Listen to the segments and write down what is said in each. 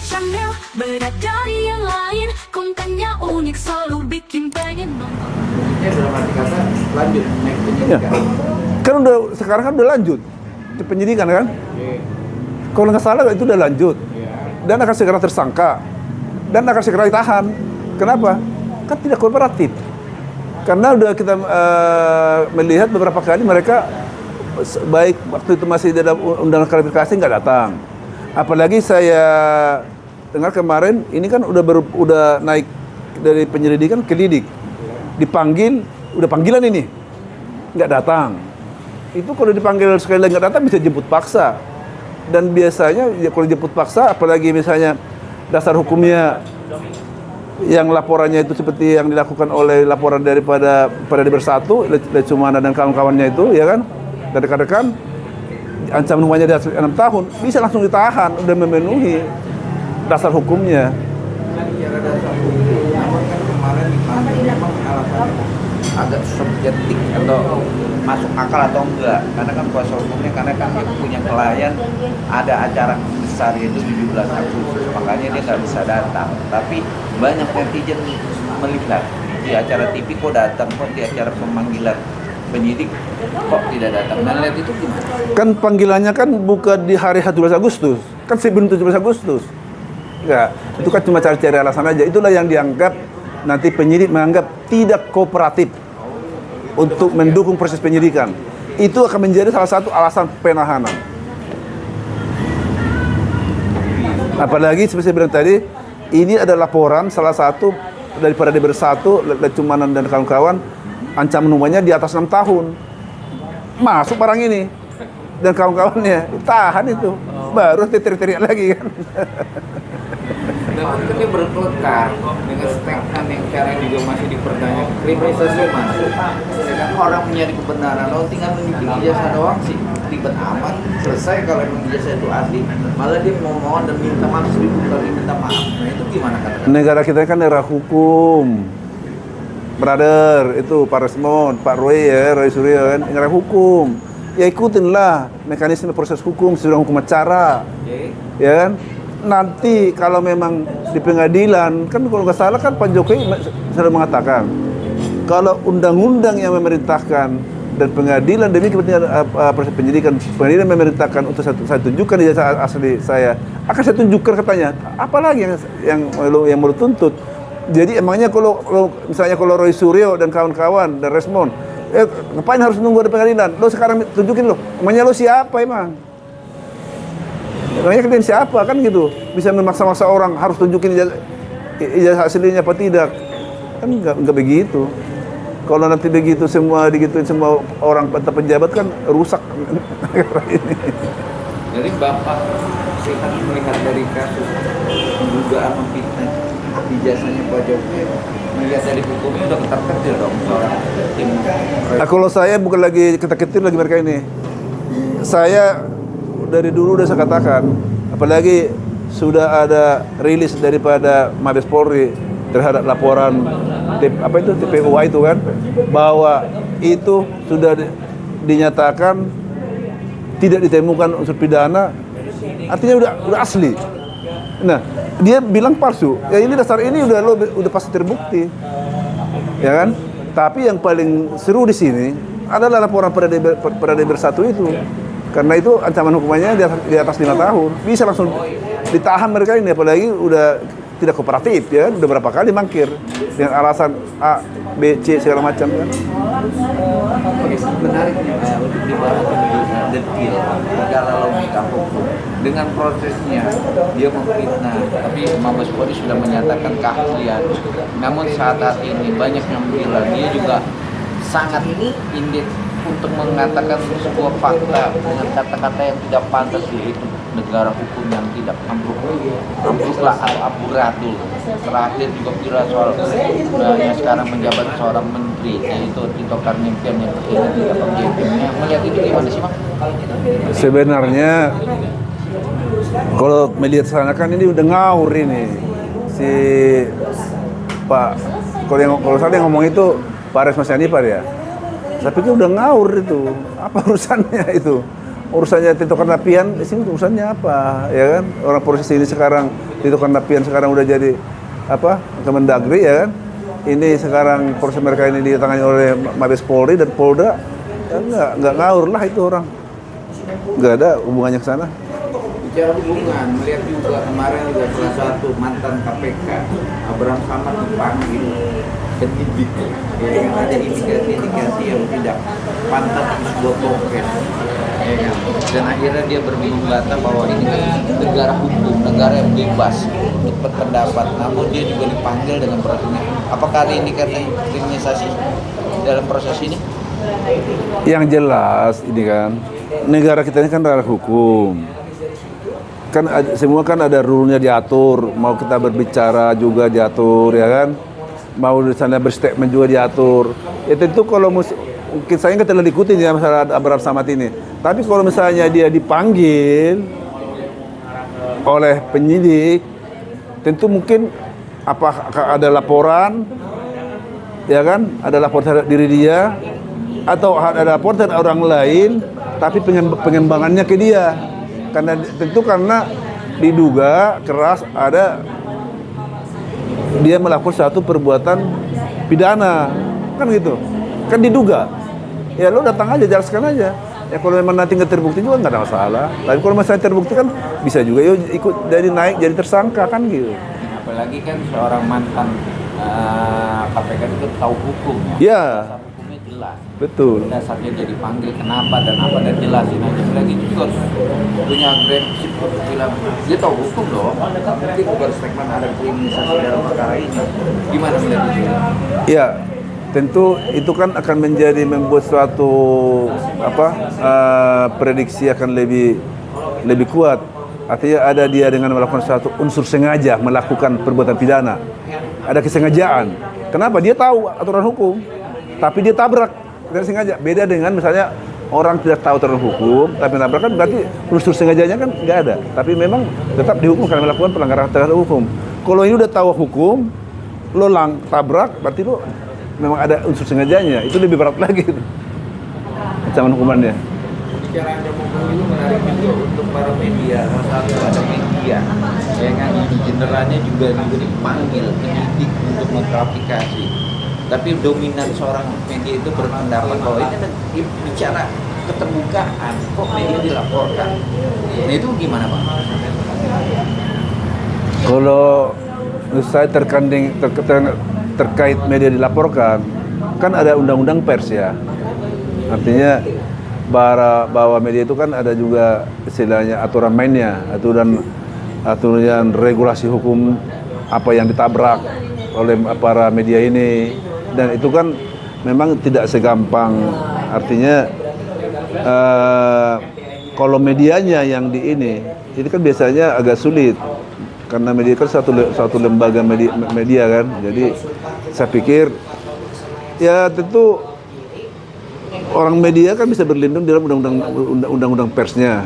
Channel, beda dari yang lain, kontennya unik selalu bikin pengen nonton. Ya dalam arti kata lanjut naik penyidikan. Kan udah sekarang kan udah lanjut di penyidikan kan? Kalau nggak salah itu udah lanjut dan akan segera tersangka dan akan segera ditahan. Kenapa? Kan tidak kooperatif. Karena udah kita melihat beberapa kali mereka baik waktu itu masih dalam undangan klarifikasi nggak datang. Apalagi saya dengar kemarin ini kan udah naik dari penyelidikan ke lidik, dipanggil, udah panggilan ini nggak datang. Itu kalau dipanggil sekali lagi nggak datang bisa jemput paksa. Dan biasanya ya, kalau jemput paksa, apalagi misalnya dasar hukumnya yang laporannya itu seperti yang dilakukan oleh laporan daripada Parade Bersatu, Lecumana dan kawan-kawannya itu, ya kan, dari rekan-rekan, ancaman hukumannya di atas 6 tahun, bisa langsung ditahan, udah memenuhi dasar hukumnya. Kan bicara dasar hukum, namun kan kemarin dipanggil memang alasannya agak subjektif atau masuk akal atau enggak, karena kan kuasa hukumnya karena kan dia punya klien ada acara besar yaitu 17 Agustus, makanya dia nggak bisa datang. Tapi banyak netizen melihat di acara TV kok datang, kok di acara pemanggilan penyidik kok tidak datang. Dan lihat itu gimana? Kan panggilannya kan bukan di hari 17 Agustus, kan sebelum 17 Agustus. Enggak, itu kan cuma cari-cari alasan aja. Itulah yang dianggap nanti penyidik menganggap tidak kooperatif untuk mendukung proses penyidikan. Itu akan menjadi salah satu alasan penahanan. Apalagi seperti saya bilang tadi, ini ada laporan salah satu dari Parade Bersatu, Lecumanan dan kawan-kawan, ancaman hukumannya di atas 6 tahun. Masuk barang ini dan kawan-kawannya tahan itu, baru teriak lagi kan. Namun kan dia berkelekar dengan statement yang cara juga masih dipertanyakan, kriminalisasi masuk. Sedangkan orang mencari kebenaran, lo tinggal menunjukin ijazah doang sih, ribet amat. Selesai kalau emang ijazah itu asli, malah dia mau mohon dan minta maaf 1000 kali minta maaf. Nah itu gimana kata-kata? Negara kita kan negara hukum, brother. Itu Pak Resmond, Pak Roy ya, Roy Suryo kan, negara hukum. Ya ikutinlah mekanisme proses hukum sesuai hukum acara, ya kan. Nanti kalau memang di pengadilan, kan kalau nggak salah kan Pak Jokowi sudah mengatakan kalau undang-undang yang memerintahkan dan pengadilan demi kepentingan proses penyidikan, pengadilan memerintahkan untuk saya tunjukkan ijazah asli saya, akan saya tunjukkan katanya. Apalagi yang mau tuntut. Jadi emangnya kalau misalnya kalau Roy Suryo dan kawan-kawan dan Resmond, ngapain harus nunggu ada pengadilan? Lo sekarang tunjukin lo, emangnya lo siapa emang? Makanya kalian siapa kan gitu, bisa memaksa-maksa orang harus tunjukin ijazah aslinya apa tidak, kan nggak begitu. Kalau nanti begitu semua digituin semua orang pejabat kan rusak negara ini. Jadi Bapak Sehat melihat dari kasus dugaan memfitnah ijazahnya Pak Jokowi, melihat dari hukumnya udah ketar-ketir dong seorang tim. Kalau saya bukan lagi ketar-ketir lagi mereka ini. Saya dari dulu udah saya katakan, apalagi sudah ada rilis daripada Mabes Polri terhadap laporan TPUA itu kan, bahwa itu sudah dinyatakan tidak ditemukan unsur pidana, artinya udah asli. Nah, dia bilang palsu. Ya ini dasar ini udah pasti terbukti, ya kan? Tapi yang paling seru di sini adalah laporan Parade Bersatu itu. Karena itu ancaman hukumannya di atas 5 tahun. Bisa langsung ditahan mereka ini, apalagi udah tidak kooperatif ya, udah berapa kali mangkir dengan alasan A, B, C segala macam kan. Oke, menarik untuk dibahas lebih detail segala logika hukum dengan prosesnya. Dia memfitnah, tapi Mabes Polri sudah menyatakan keahlian. Namun saat ini banyak yang bilang dia juga sangat indit untuk mengatakan sebuah fakta dengan kata-kata yang tidak pantas, yaitu negara hukum yang tidak ambruklah atau amburadul. Terakhir juga viral soal yang sekarang menjabat seorang menteri, yaitu Tito Karnavian yang tidak objektifnya. Melihat itu gimana sih, Bang? Sebenarnya kalau melihat sana kan ini udah ngawur ini si Pak. Kalau saya ngomong itu Pak Resma Sanipar ya. Tapi itu udah ngawur itu. Apa urusannya itu? urusannya Tito Karnavian, di sini urusannya apa, ya kan? Orang proses ini sekarang Tito Karnavian sekarang udah jadi apa? Kemendagri, ya kan? Ini sekarang proses mereka ini ditangani oleh Mabes Polri dan Polda, ya nggak ngaur lah itu orang, nggak ada hubungannya ke sana. Bicara hubungan, melihat juga kemarin juga salah satu mantan KPK Abraham Samad dipanggil penyidik, ya kan ada indikasi yang tidak pantas di sebuah proses, ya kan? Dan akhirnya dia berbingung bata bahwa ini kan negara hukum, negara yang bebas untuk berpendapat, namun dia juga dipanggil dengan prosesnya. Apakah ini karena kriminalisasi dalam proses ini? Yang jelas ini kan negara kita ini kan negara hukum. Kan semua kan ada rule-nya diatur, mau kita berbicara juga diatur, ya kan, mau di sana berstatement juga diatur. Ya tentu kalau mungkin saya nggak terlalu ikutin ya masalah Abraham Samad ini, tapi kalau misalnya dia dipanggil oleh penyidik, tentu mungkin apakah ada laporan, ya kan, ada laporan terhadap diri dia, atau ada laporan terhadap orang lain, tapi pengembangannya ke dia. Karena diduga keras ada dia melakukan suatu perbuatan pidana, kan gitu, kan diduga. Ya lo datang aja, jelaskan aja. Ya kalau memang nanti nggak terbukti juga nggak ada masalah. Tapi kalau misalnya terbukti kan bisa juga yuk ikut dari naik jadi tersangka kan gitu. Apalagi kan seorang mantan KPK itu tahu hukum ya. Ya. Hukumnya jelas. Betul. Dasarnya dia dipanggil kenapa dan apa dan jelasin aja. Lagi itu juga harus punya prinsip untuk bilang dia tahu hukum loh. Mungkin bukan statement ada kriminalisasi dalam perkara ini. Gimana melihat itu? Ya, tentu itu kan akan membuat suatu prediksi akan lebih kuat. Artinya ada dia dengan melakukan suatu unsur sengaja melakukan perbuatan pidana. Ada kesengajaan. Kenapa? Dia tahu aturan hukum, tapi dia tabrak dengan sengaja. Beda dengan misalnya orang tidak tahu aturan hukum, tapi nabrak kan berarti unsur sengajanya kan nggak ada. Tapi memang tetap dihukum karena melakukan pelanggaran terhadap hukum. Kalau ini udah tahu hukum, lo tabrak, berarti lo memang ada unsur sengajanya. Itu lebih berat lagi ancaman hukumannya. Bicara hukum itu menarik juga untuk para media, salah satu ada media, ya kan, jenderalnya juga dipanggil penyidik untuk mengklarifikasi. Tapi dominan seorang media itu berpendapat bahwa ini bicara keterbukaan, kok media dilaporkan. Nah itu gimana Pak? Kalau saya terkait media dilaporkan, kan ada undang-undang pers ya. Artinya bahwa media itu kan ada juga istilahnya aturan mainnya, aturan regulasi hukum apa yang ditabrak oleh para media ini. Dan itu kan memang tidak segampang, artinya kalau medianya yang itu kan biasanya agak sulit karena media kan satu lembaga media kan. Jadi saya pikir ya tentu orang media kan bisa berlindung dalam undang-undang persnya,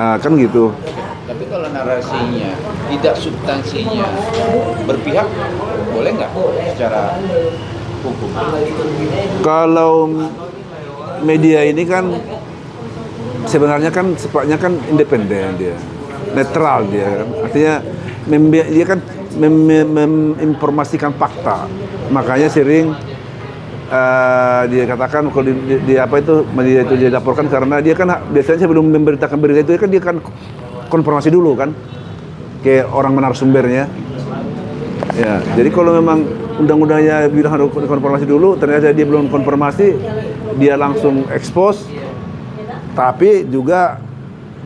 kan gitu. Tapi kalau narasinya tidak substansinya berpihak, boleh nggak secara hukum? Kalau media ini kan sebenarnya kan sifatnya kan independen, dia netral, dia kan. Artinya dia kan menginformasikan fakta. Makanya sering dia katakan kalau media itu dilaporkan karena dia kan biasanya sebelum memberitakan berita itu kan dia kan konfirmasi dulu kan ke orang narasumbernya. Ya, jadi kalau memang undang-undangnya bilang harus konfirmasi dulu, ternyata dia belum konfirmasi, dia langsung expose. Tapi juga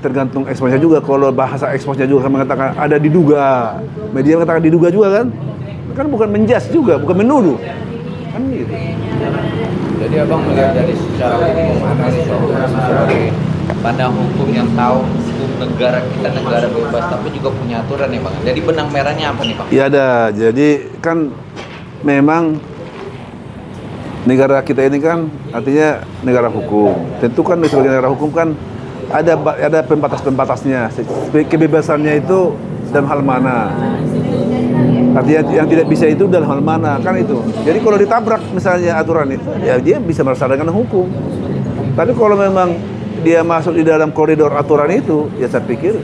tergantung exposnya juga. Kalau bahasa exposnya juga mengatakan ada diduga, media mengatakan diduga juga kan bukan menjas juga, bukan menuduh, kan gitu. Jadi abang melihat dari secara hukum, analis dari pandang hukum yang tahu hukum negara kita negara bebas tapi juga punya aturan ya bang. Jadi benang merahnya apa nih bang? Ya ada. Jadi kan memang negara kita ini kan artinya negara hukum. Tentu kan sebagai negara hukum kan ada pembatas-pembatasnya. Kebebasannya itu dalam hal mana? Artinya yang tidak bisa itu dalam hal mana, kan itu. Jadi kalau ditabrak misalnya aturan itu, ya dia bisa melaksanakan hukum. Tapi kalau memang dia masuk di dalam koridor aturan itu, ya saya pikir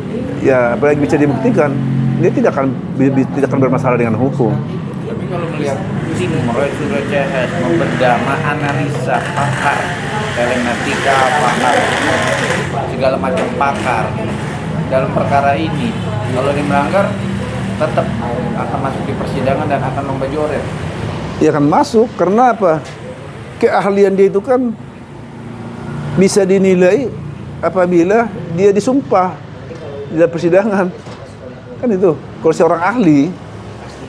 ya apalagi bisa dibuktikan, dia tidak akan bermasalah dengan hukum. Tapi kalau melihat Roy Suryo CS membedah, analisa pakar, telematika pakar, segala macam pakar dalam perkara ini, kalau dia melanggar tetap akan masuk di persidangan dan akan membajoret. Ya akan masuk, karena apa? Keahlian dia itu kan bisa dinilai apabila dia disumpah di dalam persidangan. Kan itu, kalau seorang ahli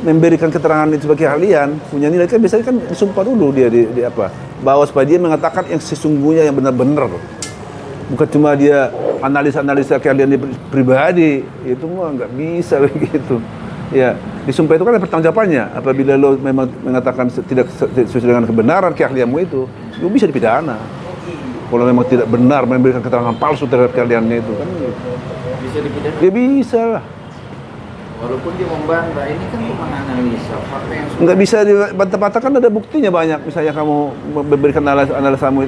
memberikan keterangan itu sebagai keahlian, punya nilai kan biasanya kan disumpah dulu dia di apa? Bahwa supaya dia mengatakan yang sesungguhnya yang benar-benar. Bukan cuma dia analisa keahlian dia pribadi, itu mah nggak bisa begitu. Ya, disumpah itu kan ada pertanggungjawabannya. Apabila lo memang mengatakan tidak sesuai dengan kebenaran keahlianmu itu, lo bisa dipidana. Kalau memang tidak benar memberikan keterangan palsu terhadap keahliannya itu kan Bisa dipidana? ya bisa lah. Walaupun dia membantah, ini kan cuma analisa fakta yang Nggak bisa dibantah-bantah, kan ada buktinya banyak. Misalnya kamu memberikan analisamu,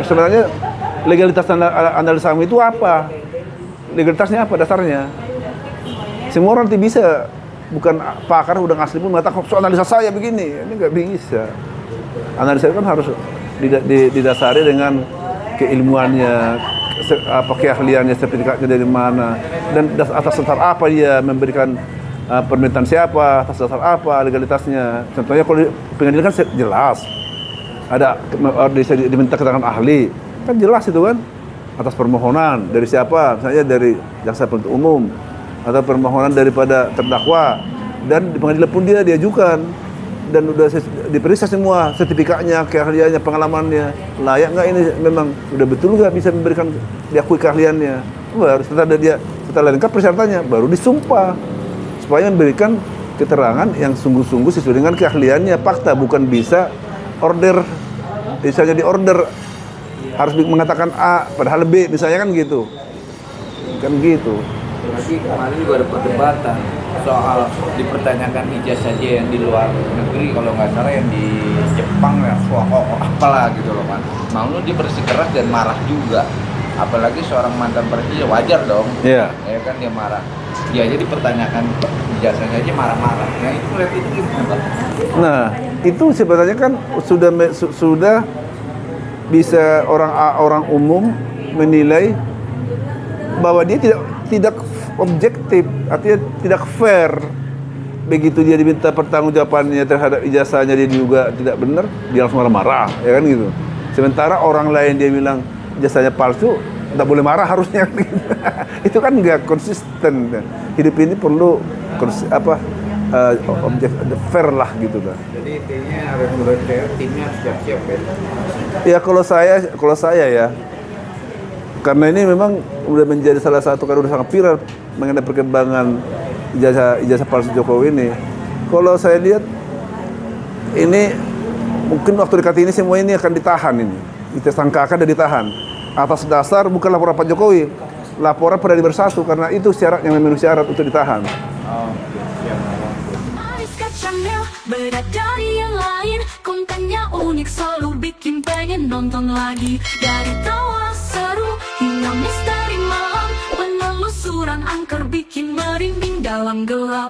sebenarnya legalitas analisamu itu apa? Legalitasnya apa dasarnya? Semua orang tidak bisa, bukan pakar udah asli pun mengatakan soal analisa saya begini, ini nggak bisa. Analisa itu kan harus didasari dengan keilmuannya, keahliannya, sertifikatnya dari mana, dan atas dasar apa dia memberikan permintaan siapa, atas dasar apa legalitasnya. Contohnya kalau pengadilan kan jelas ada diminta keterangan ahli, kan jelas itu kan, atas permohonan dari siapa, misalnya dari jaksa penuntut umum atau permohonan daripada terdakwa, dan di pengadilan pun dia diajukan dan udah diperiksa semua sertifikatnya, keahliannya, pengalamannya, layak nggak ini, memang udah betul nggak bisa memberikan diakui keahliannya. Baru setelah lengkap persyaratannya baru disumpah supaya memberikan keterangan yang sungguh-sungguh sesuai dengan keahliannya, fakta, bukan bisa order, misalnya di order harus mengatakan A padahal B, misalnya kan gitu. Lagi kemarin juga ada perdebatan soal dipertanyakan ijazah saja yang di luar negeri, kalau nggak salah yang di Jepang ya, apalah gitu loh kan. Mau dia bersikeras dan marah juga, apalagi seorang mantan presiden, wajar dong. Iya. Ya kan dia marah, dia aja dipertanyakan ijazahnya aja marah-marah. Nah itu lihat itu gimana Pak? Nah itu sebenarnya kan sudah bisa orang umum menilai bahwa dia tidak objektif, artinya tidak fair. Begitu dia diminta pertanggungjawabannya terhadap ijazahnya, dia juga tidak benar, dia langsung marah-marah, ya kan gitu. Sementara orang lain dia bilang ijazahnya palsu, tidak boleh marah harusnya. Itu kan nggak konsisten. Hidup ini perlu fair lah gitu kan. Jadi intinya harus timnya harus siap-siap Ya ya. kalau saya ya, karena ini memang udah menjadi salah satu, karena udah sangat viral mengenai perkembangan ijazah palsu Jokowi ini. Kalau saya lihat ini mungkin waktu dekat ini semua ini akan ditahan, ini disangkakan dan ditahan atas dasar bukan laporan Pak Jokowi, laporan Peradi Bersatu, karena itu syarat yang memenuhi syarat untuk ditahan. Ariska Channel, beda dari yang lain, kontennya unik, selalu bikin pengen nonton lagi. Dari tawa seru hingga misteri malam, penelusuran angker bikin merinding dalam gelap.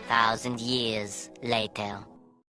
1,000 years later.